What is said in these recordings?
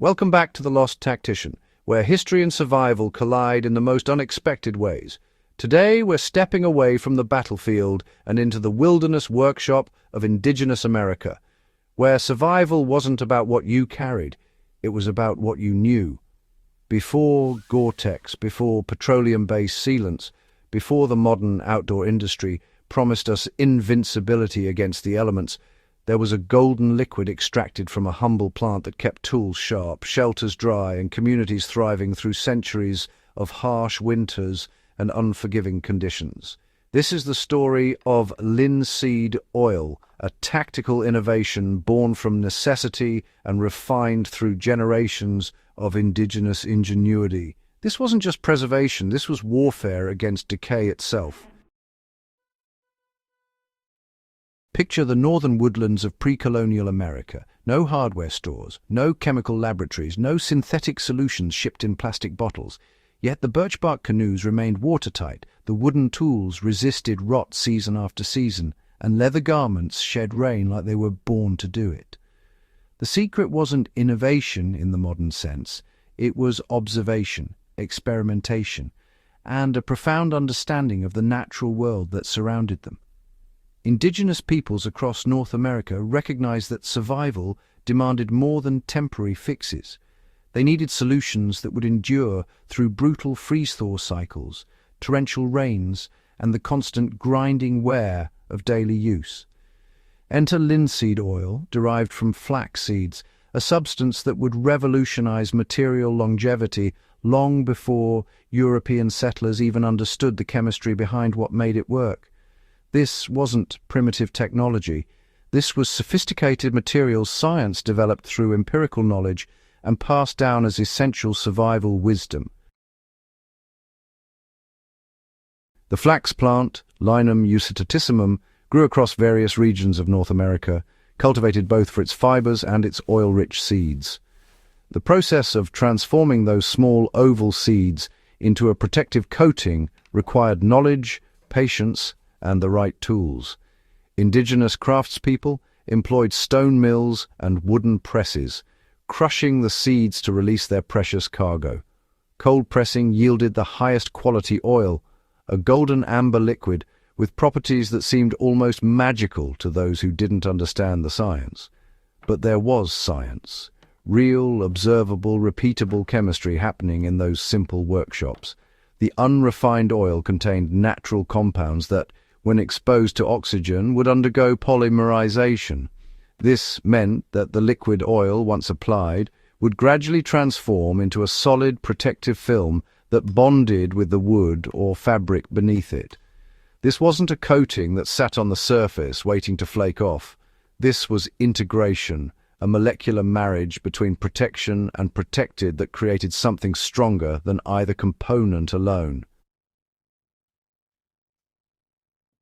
Welcome back to The Lost Tactician, where history and survival collide in the most unexpected ways. Today, we're stepping away from the battlefield and into the wilderness workshop of Indigenous America, where survival wasn't about what you carried, it was about what you knew. Before Gore-Tex, before petroleum-based sealants, before the modern outdoor industry promised us invincibility against the elements, there was a golden liquid extracted from a humble plant that kept tools sharp, shelters dry, and communities thriving through centuries of harsh winters and unforgiving conditions. This is the story of linseed oil, a tactical innovation born from necessity and refined through generations of indigenous ingenuity. This wasn't just preservation, this was warfare against decay itself. Picture the northern woodlands of pre-colonial America. No hardware stores, no chemical laboratories, no synthetic solutions shipped in plastic bottles. Yet the birch-bark canoes remained watertight, the wooden tools resisted rot season after season, and leather garments shed rain like they were born to do it. The secret wasn't innovation in the modern sense, it was observation, experimentation, and a profound understanding of the natural world that surrounded them. Indigenous peoples across North America recognized that survival demanded more than temporary fixes. They needed solutions that would endure through brutal freeze-thaw cycles, torrential rains, and the constant grinding wear of daily use. Enter linseed oil, derived from flax seeds, a substance that would revolutionize material longevity long before European settlers even understood the chemistry behind what made it work. This wasn't primitive technology. This was sophisticated materials science developed through empirical knowledge and passed down as essential survival wisdom. The flax plant, Linum usitatissimum, grew across various regions of North America, cultivated both for its fibers and its oil-rich seeds. The process of transforming those small oval seeds into a protective coating required knowledge, patience, and the right tools. Indigenous craftspeople employed stone mills and wooden presses, crushing the seeds to release their precious cargo. Cold pressing yielded the highest quality oil, a golden amber liquid with properties that seemed almost magical to those who didn't understand the science. But there was science, real, observable, repeatable chemistry happening in those simple workshops. The unrefined oil contained natural compounds that, when exposed to oxygen, would undergo polymerization. This meant that the liquid oil, once applied, would gradually transform into a solid protective film that bonded with the wood or fabric beneath it. This wasn't a coating that sat on the surface waiting to flake off. This was integration, a molecular marriage between protection and protected that created something stronger than either component alone.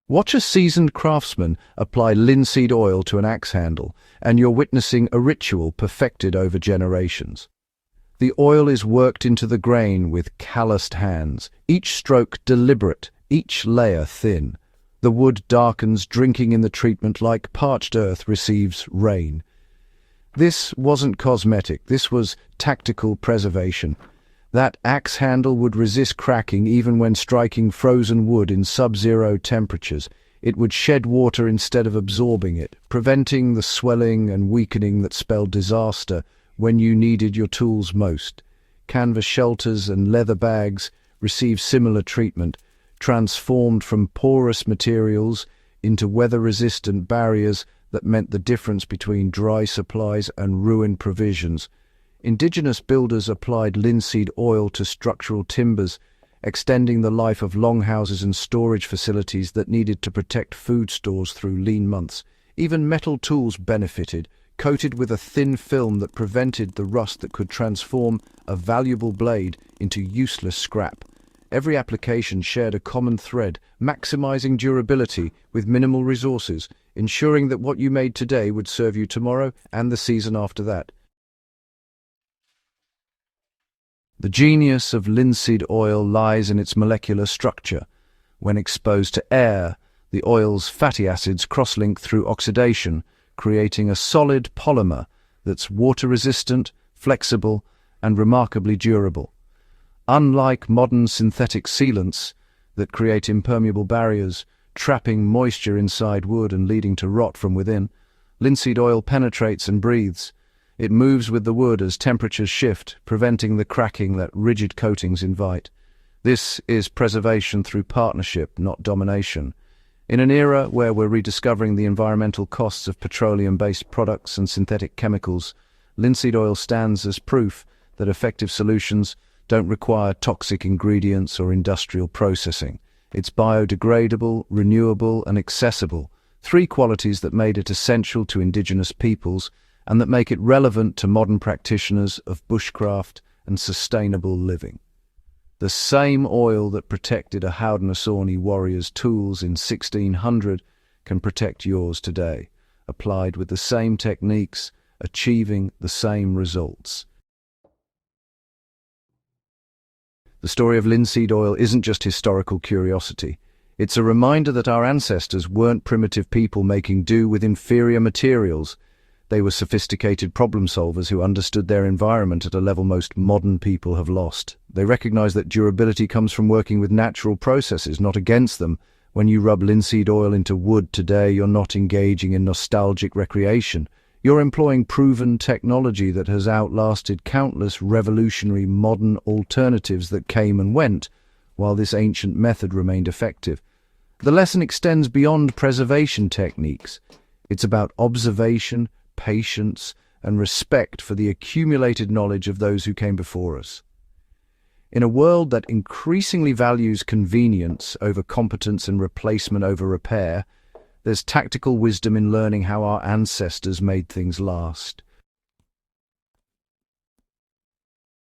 Watch a seasoned craftsman apply linseed oil to an axe handle, and you're witnessing a ritual perfected over generations. The oil is worked into the grain with calloused hands, each stroke deliberate, each layer thin. The wood darkens, drinking in the treatment like parched earth receives rain. This wasn't cosmetic, this was tactical preservation. That axe handle would resist cracking even when striking frozen wood in sub-zero temperatures. It would shed water instead of absorbing it, preventing the swelling and weakening that spelled disaster when you needed your tools most. Canvas shelters and leather bags received similar treatment, transformed from porous materials into weather-resistant barriers that meant the difference between dry supplies and ruined provisions. Indigenous builders applied linseed oil to structural timbers, extending the life of longhouses and storage facilities that needed to protect food stores through lean months. Even metal tools benefited, coated with a thin film that prevented the rust that could transform a valuable blade into useless scrap. Every application shared a common thread, maximizing durability with minimal resources, ensuring that what you made today would serve you tomorrow and the season after that. The genius of linseed oil lies in its molecular structure. When exposed to air, the oil's fatty acids cross-link through oxidation, creating a solid polymer that's water-resistant, flexible, and remarkably durable. Unlike modern synthetic sealants that create impermeable barriers, trapping moisture inside wood and leading to rot from within, linseed oil penetrates and breathes. It moves with the wood as temperatures shift, preventing the cracking that rigid coatings invite. This is preservation through partnership, not domination. In an era where we're rediscovering the environmental costs of petroleum-based products and synthetic chemicals, linseed oil stands as proof that effective solutions don't require toxic ingredients or industrial processing. It's biodegradable, renewable, and accessible, three qualities that made it essential to Indigenous peoples and that make it relevant to modern practitioners of bushcraft and sustainable living. The same oil that protected a Haudenosaunee warrior's tools in 1600 can protect yours today, applied with the same techniques, achieving the same results. The story of linseed oil isn't just historical curiosity. It's a reminder that our ancestors weren't primitive people making do with inferior materials. They were sophisticated problem solvers who understood their environment at a level most modern people have lost. They recognized that durability comes from working with natural processes, not against them. When you rub linseed oil into wood today, you're not engaging in nostalgic recreation. You're employing proven technology that has outlasted countless revolutionary modern alternatives that came and went, while this ancient method remained effective. The lesson extends beyond preservation techniques. It's about observation, patience, and respect for the accumulated knowledge of those who came before us. In a world that increasingly values convenience over competence and replacement over repair, there's tactical wisdom in learning how our ancestors made things last.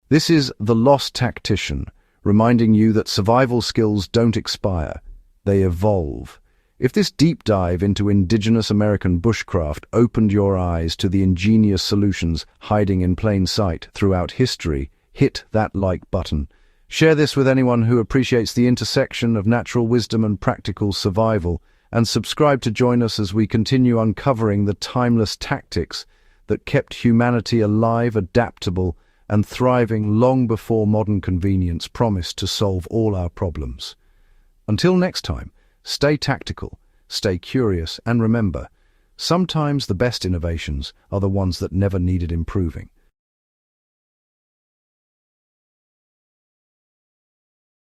This is The Lost Tactician, reminding you that survival skills don't expire, they evolve. If this deep dive into Indigenous American bushcraft opened your eyes to the ingenious solutions hiding in plain sight throughout history, hit that like button. Share this with anyone who appreciates the intersection of natural wisdom and practical survival, and subscribe to join us as we continue uncovering the timeless tactics that kept humanity alive, adaptable, and thriving long before modern convenience promised to solve all our problems. Until next time, stay tactical, stay curious, and remember, sometimes the best innovations are the ones that never needed improving.